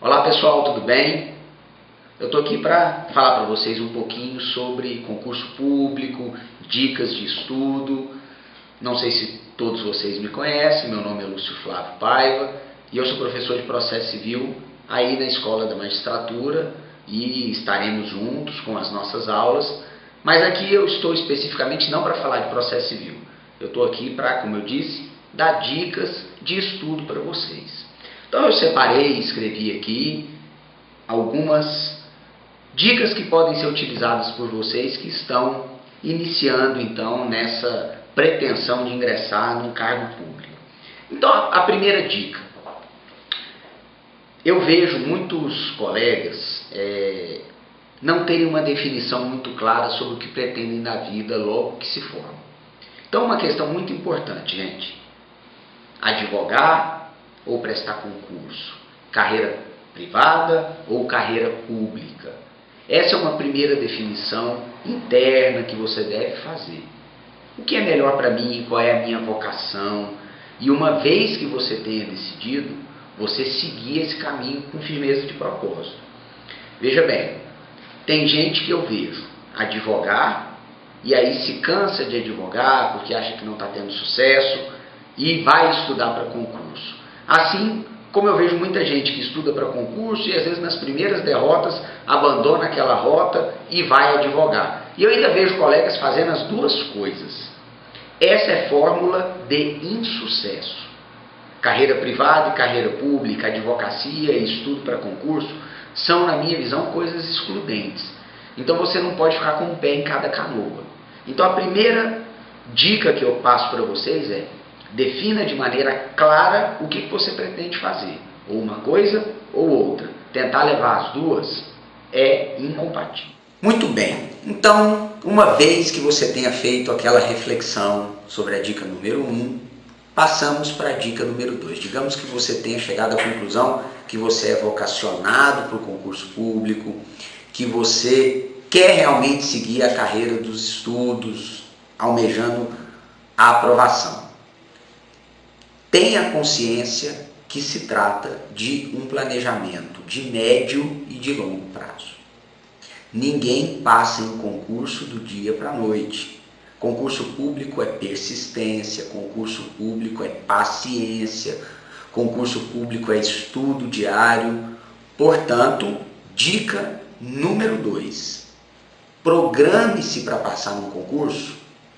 Olá pessoal, tudo bem? Eu estou aqui para falar para vocês um pouquinho sobre concurso público, dicas de estudo. Não sei se todos vocês me conhecem, meu nome é Lúcio Flávio Paiva e eu sou professor de processo civil aí na Escola da Magistratura e estaremos juntos com as nossas aulas. Mas aqui eu estou especificamente não para falar de processo civil. Eu estou aqui para, como eu disse, dar dicas de estudo para vocês. Então eu separei e escrevi aqui algumas dicas que podem ser utilizadas por vocês que estão iniciando então nessa pretensão de ingressar num cargo público. Então a primeira dica, eu vejo muitos colegas não terem uma definição muito clara sobre o que pretendem na vida logo que se formam. Então uma questão muito importante, gente, advogar ou prestar concurso, carreira privada ou carreira pública. Essa é uma primeira definição interna que você deve fazer. O que é melhor para mim, qual é a minha vocação? E uma vez que você tenha decidido, você seguir esse caminho com firmeza de propósito. Veja bem, tem gente que eu vejo advogar e aí se cansa de advogar porque acha que não está tendo sucesso e vai estudar para concurso. Assim como eu vejo muita gente que estuda para concurso e às vezes nas primeiras derrotas abandona aquela rota e vai advogar. E eu ainda vejo colegas fazendo as duas coisas. Essa é fórmula de insucesso. Carreira privada e carreira pública, advocacia e estudo para concurso são, na minha visão, coisas excludentes. Então você não pode ficar com um pé em cada canoa. Então a primeira dica que eu passo para vocês é: defina de maneira clara o que você pretende fazer, ou uma coisa ou outra. Tentar levar as duas é incompatível. Muito bem, então, uma vez que você tenha feito aquela reflexão sobre a dica número 1, passamos para a dica número 2. Digamos que você tenha chegado à conclusão que você é vocacionado para o concurso público, que você quer realmente seguir a carreira dos estudos, almejando a aprovação. Tenha consciência que se trata de um planejamento de médio e de longo prazo. Ninguém passa em concurso do dia para a noite. Concurso público é persistência, concurso público é paciência, concurso público é estudo diário. Portanto, dica número 2. Programe-se para passar num concurso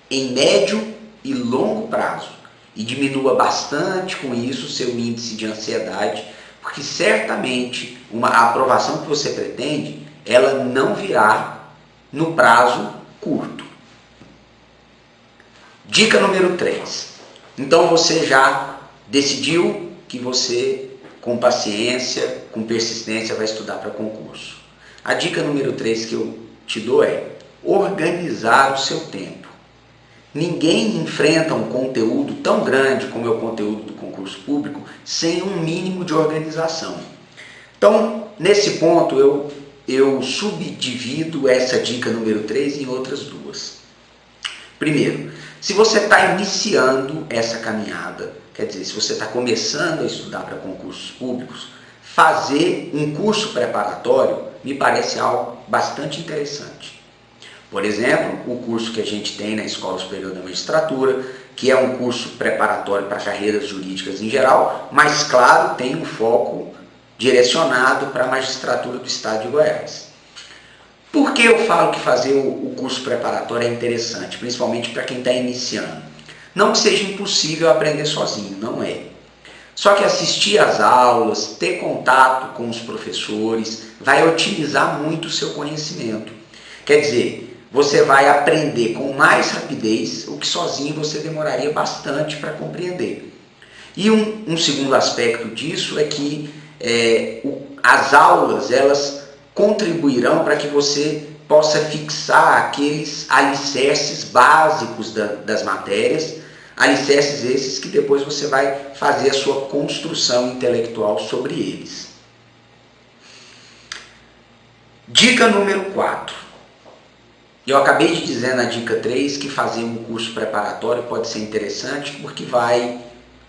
em médio e longo prazo. E diminua bastante com isso o seu índice de ansiedade, porque certamente a aprovação que você pretende, ela não virá no prazo curto. Dica número 3. Então você já decidiu que você, com paciência, com persistência, vai estudar para concurso. A dica número 3 que eu te dou é organizar o seu tempo. Ninguém enfrenta um conteúdo tão grande como é o conteúdo do concurso público sem um mínimo de organização. Então, nesse ponto, eu subdivido essa dica número 3 em outras duas. Primeiro, se você está iniciando essa caminhada, quer dizer, se você está começando a estudar para concursos públicos, fazer um curso preparatório me parece algo bastante interessante. Por exemplo, o curso que a gente tem na Escola Superior da Magistratura, que é um curso preparatório para carreiras jurídicas em geral, mas, claro, tem um foco direcionado para a magistratura do Estado de Goiás. Por que eu falo que fazer o curso preparatório é interessante, principalmente para quem está iniciando? Não que seja impossível aprender sozinho, não é. Só que assistir às aulas, ter contato com os professores, vai otimizar muito o seu conhecimento. Quer dizer, você vai aprender com mais rapidez o que sozinho você demoraria bastante para compreender. E um segundo aspecto disso é que as aulas, elas contribuirão para que você possa fixar aqueles alicerces básicos das matérias, alicerces esses que depois você vai fazer a sua construção intelectual sobre eles. Dica número 4. Eu acabei de dizer na dica 3 que fazer um curso preparatório pode ser interessante porque vai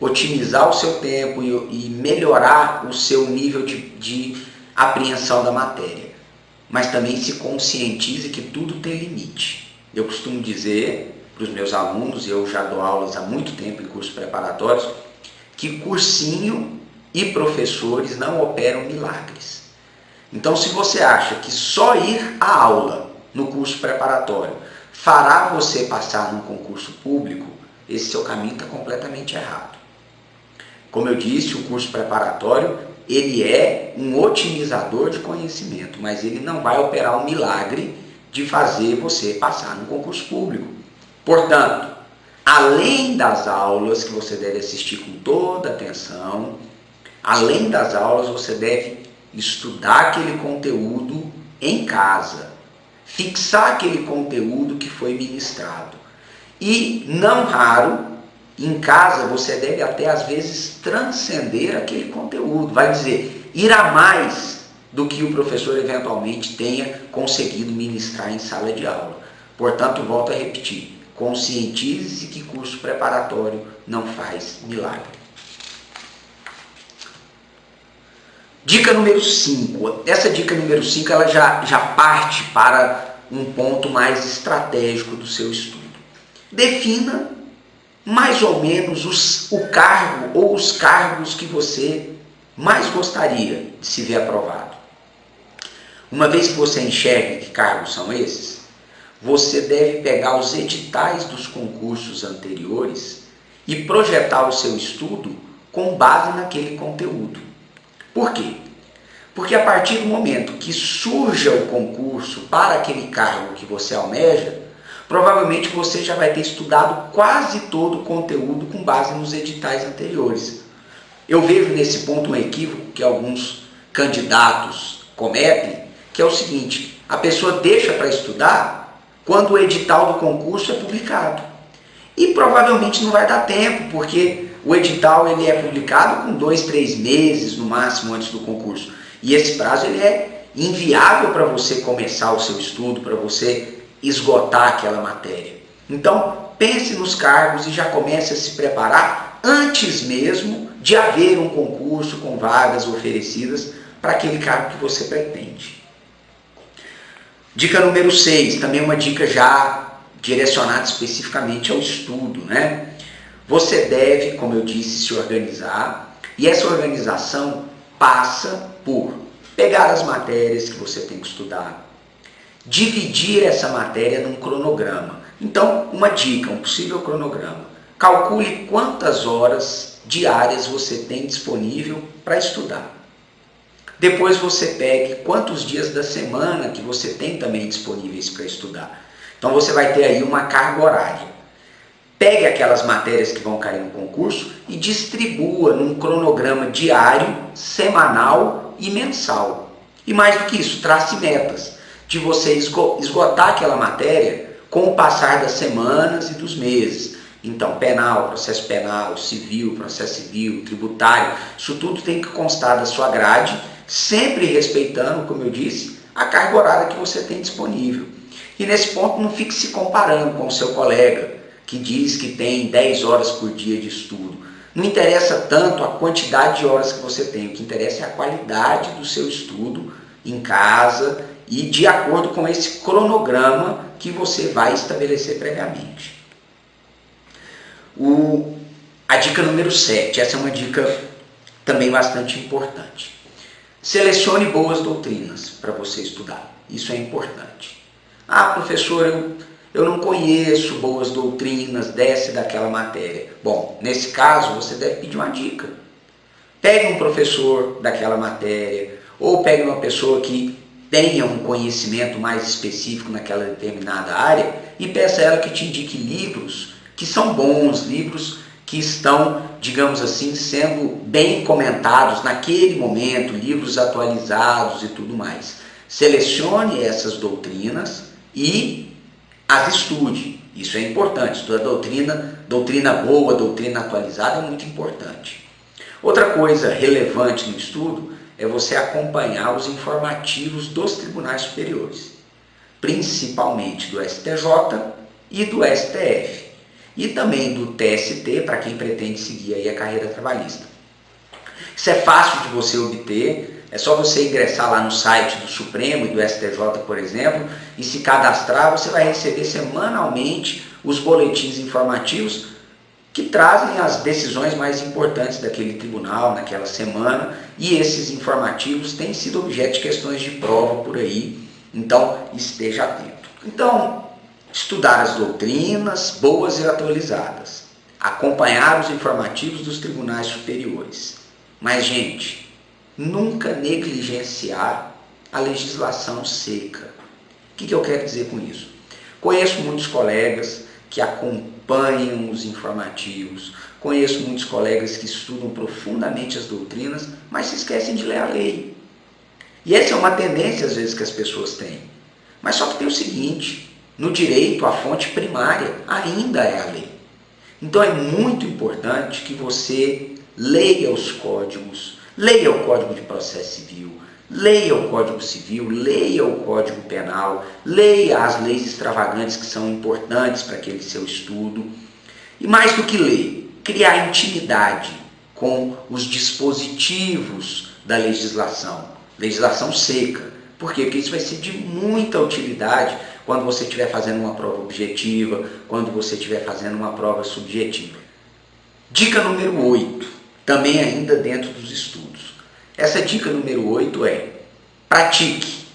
otimizar o seu tempo e melhorar o seu nível de apreensão da matéria. Mas também se conscientize que tudo tem limite. Eu costumo dizer para os meus alunos, eu já dou aulas há muito tempo em cursos preparatórios, que cursinho e professores não operam milagres. Então, se você acha que só ir à aula no curso preparatório fará você passar num concurso público, esse seu caminho está completamente errado. Como eu disse, o curso preparatório, ele é um otimizador de conhecimento, mas ele não vai operar um milagre de fazer você passar no concurso público. Portanto, além das aulas que você deve assistir com toda atenção, além das aulas você deve estudar aquele conteúdo em casa, fixar aquele conteúdo que foi ministrado. E, não raro, em casa você deve até às vezes transcender aquele conteúdo, vai dizer, ir a mais do que o professor eventualmente tenha conseguido ministrar em sala de aula. Portanto, volto a repetir, conscientize-se que curso preparatório não faz milagre. Dica número 5. Essa dica número 5 ela já parte para um ponto mais estratégico do seu estudo. Defina mais ou menos o cargo ou os cargos que você mais gostaria de se ver aprovado. Uma vez que você enxergue que cargos são esses, você deve pegar os editais dos concursos anteriores e projetar o seu estudo com base naquele conteúdo. Por quê? Porque a partir do momento que surja o concurso para aquele cargo que você almeja, provavelmente você já vai ter estudado quase todo o conteúdo com base nos editais anteriores. Eu vejo nesse ponto um equívoco que alguns candidatos cometem, que é o seguinte, a pessoa deixa para estudar quando o edital do concurso é publicado. E provavelmente não vai dar tempo, porque o edital ele é publicado com 2, 3 meses no máximo antes do concurso. E esse prazo ele é inviável para você começar o seu estudo, para você esgotar aquela matéria. Então, pense nos cargos e já comece a se preparar antes mesmo de haver um concurso com vagas oferecidas para aquele cargo que você pretende. Dica número 6, também uma dica já direcionada especificamente ao estudo, né? Você deve, como eu disse, se organizar, e essa organização passa por pegar as matérias que você tem que estudar, dividir essa matéria num cronograma. Então, uma dica, um possível cronograma. Calcule quantas horas diárias você tem disponível para estudar. Depois você pegue quantos dias da semana que você tem também disponíveis para estudar. Então você vai ter aí uma carga horária. Pegue aquelas matérias que vão cair no concurso e distribua num cronograma diário, semanal e mensal. E mais do que isso, trace metas de você esgotar aquela matéria com o passar das semanas e dos meses. Então, penal, processo civil, tributário, isso tudo tem que constar da sua grade, sempre respeitando, como eu disse, a carga horária que você tem disponível. E nesse ponto não fique se comparando com o seu colega, que diz que tem 10 horas por dia de estudo. Não interessa tanto a quantidade de horas que você tem, o que interessa é a qualidade do seu estudo em casa e de acordo com esse cronograma que você vai estabelecer previamente. A dica número 7, essa é uma dica também bastante importante. Selecione boas doutrinas para você estudar, isso é importante. Ah, professor, eu não conheço boas doutrinas dessa e daquela matéria. Bom, nesse caso você deve pedir uma dica. Pegue um professor daquela matéria ou pegue uma pessoa que tenha um conhecimento mais específico naquela determinada área e peça a ela que te indique livros que são bons, livros que estão, digamos assim, sendo bem comentados naquele momento, livros atualizados e tudo mais. Selecione essas doutrinas e as estude. Isso é importante. Estudar doutrina boa, doutrina atualizada é muito importante. Outra coisa relevante no estudo é você acompanhar os informativos dos tribunais superiores, principalmente do STJ e do STF. e também do TST, para quem pretende seguir aí a carreira trabalhista. Isso é fácil de você obter, é só você ingressar lá no site do Supremo e do STJ, por exemplo, e se cadastrar. Você vai receber semanalmente os boletins informativos que trazem as decisões mais importantes daquele tribunal naquela semana, e esses informativos têm sido objeto de questões de prova por aí, então esteja atento. Então, estudar as doutrinas boas e atualizadas, acompanhar os informativos dos tribunais superiores. Mas, gente, nunca negligenciar a legislação seca. O que eu quero dizer com isso? Conheço muitos colegas que acompanham os informativos, conheço muitos colegas que estudam profundamente as doutrinas, mas se esquecem de ler a lei. E essa é uma tendência, às vezes, que as pessoas têm. Mas só que tem o seguinte, no direito, a fonte primária ainda é a lei. Então é muito importante que você leia os códigos, leia o Código de Processo Civil, leia o Código Civil, leia o Código Penal, leia as leis extravagantes que são importantes para aquele seu estudo. E mais do que ler, criar intimidade com os dispositivos da legislação seca. Por quê? Porque isso vai ser de muita utilidade quando você estiver fazendo uma prova objetiva, quando você estiver fazendo uma prova subjetiva. Dica número 8, também ainda dentro dos estudos. Essa dica número 8 é: pratique,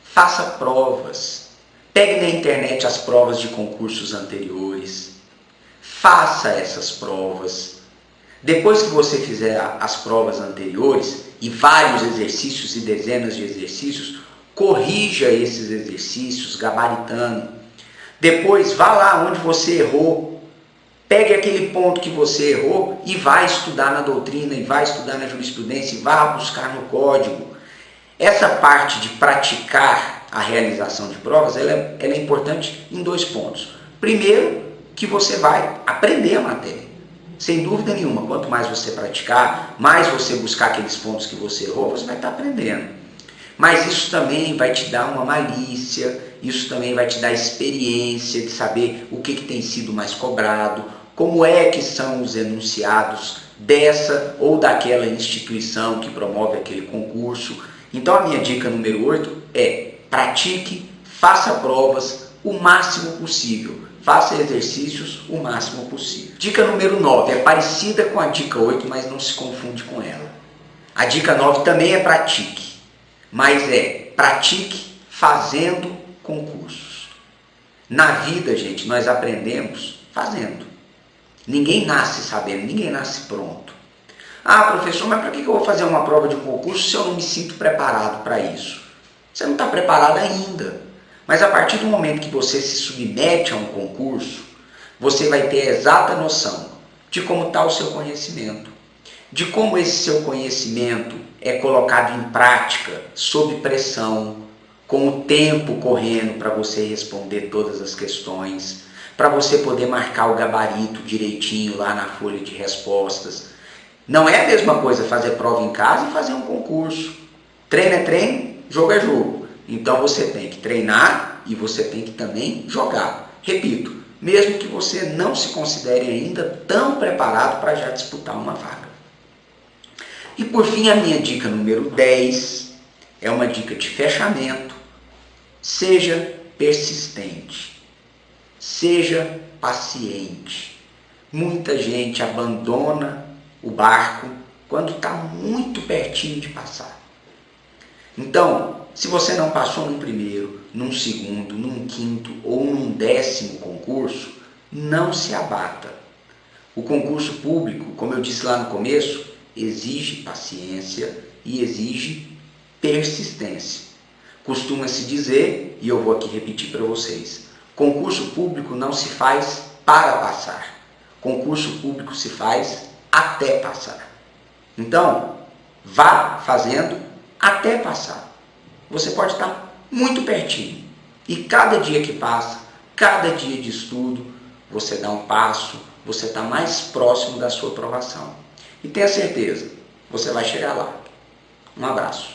faça provas, pegue na internet as provas de concursos anteriores, faça essas provas. Depois que você fizer as provas anteriores e vários exercícios e dezenas de exercícios, corrija esses exercícios gabaritando. Depois vá lá onde você errou, pegue aquele ponto que você errou e vá estudar na doutrina, e vá estudar na jurisprudência, e vá buscar no código. Essa parte de praticar a realização de provas, ela é importante em 2 pontos. Primeiro, que você vai aprender a matéria. Sem dúvida nenhuma, quanto mais você praticar, mais você buscar aqueles pontos que você errou, você vai estar aprendendo. Mas isso também vai te dar uma malícia, isso também vai te dar experiência de saber o que tem sido mais cobrado, como é que são os enunciados dessa ou daquela instituição que promove aquele concurso. Então a minha dica número 8 é: pratique, faça provas o máximo possível, faça exercícios o máximo possível. Dica número 9 é parecida com a dica 8, mas não se confunde com ela. A dica 9 também é pratique, mas é pratique fazendo concursos. Na vida, gente, nós aprendemos fazendo. Ninguém nasce sabendo, ninguém nasce pronto. Ah, professor, mas para que eu vou fazer uma prova de um concurso se eu não me sinto preparado para isso? Você não está preparado ainda. Mas a partir do momento que você se submete a um concurso, você vai ter a exata noção de como está o seu conhecimento, de como esse seu conhecimento é colocado em prática, sob pressão, com o tempo correndo para você responder todas as questões, para você poder marcar o gabarito direitinho lá na folha de respostas. Não é a mesma coisa fazer prova em casa e fazer um concurso. Treino é treino, jogo é jogo. Então você tem que treinar e você tem que também jogar. Repito, mesmo que você não se considere ainda tão preparado para já disputar uma vaga. E por fim, a minha dica número 10 é uma dica de fechamento. Seja persistente, seja paciente. Muita gente abandona o barco quando está muito pertinho de passar. Então, se você não passou num primeiro, num segundo, num quinto ou num 10º concurso, não se abata. O concurso público, como eu disse lá no começo, exige paciência e exige persistência. Costuma-se dizer, e eu vou aqui repetir para vocês, concurso público não se faz para passar. Concurso público se faz até passar. Então, vá fazendo até passar. Você pode estar muito pertinho. E cada dia que passa, cada dia de estudo, você dá um passo, você está mais próximo da sua aprovação. E tenha certeza, você vai chegar lá. Um abraço.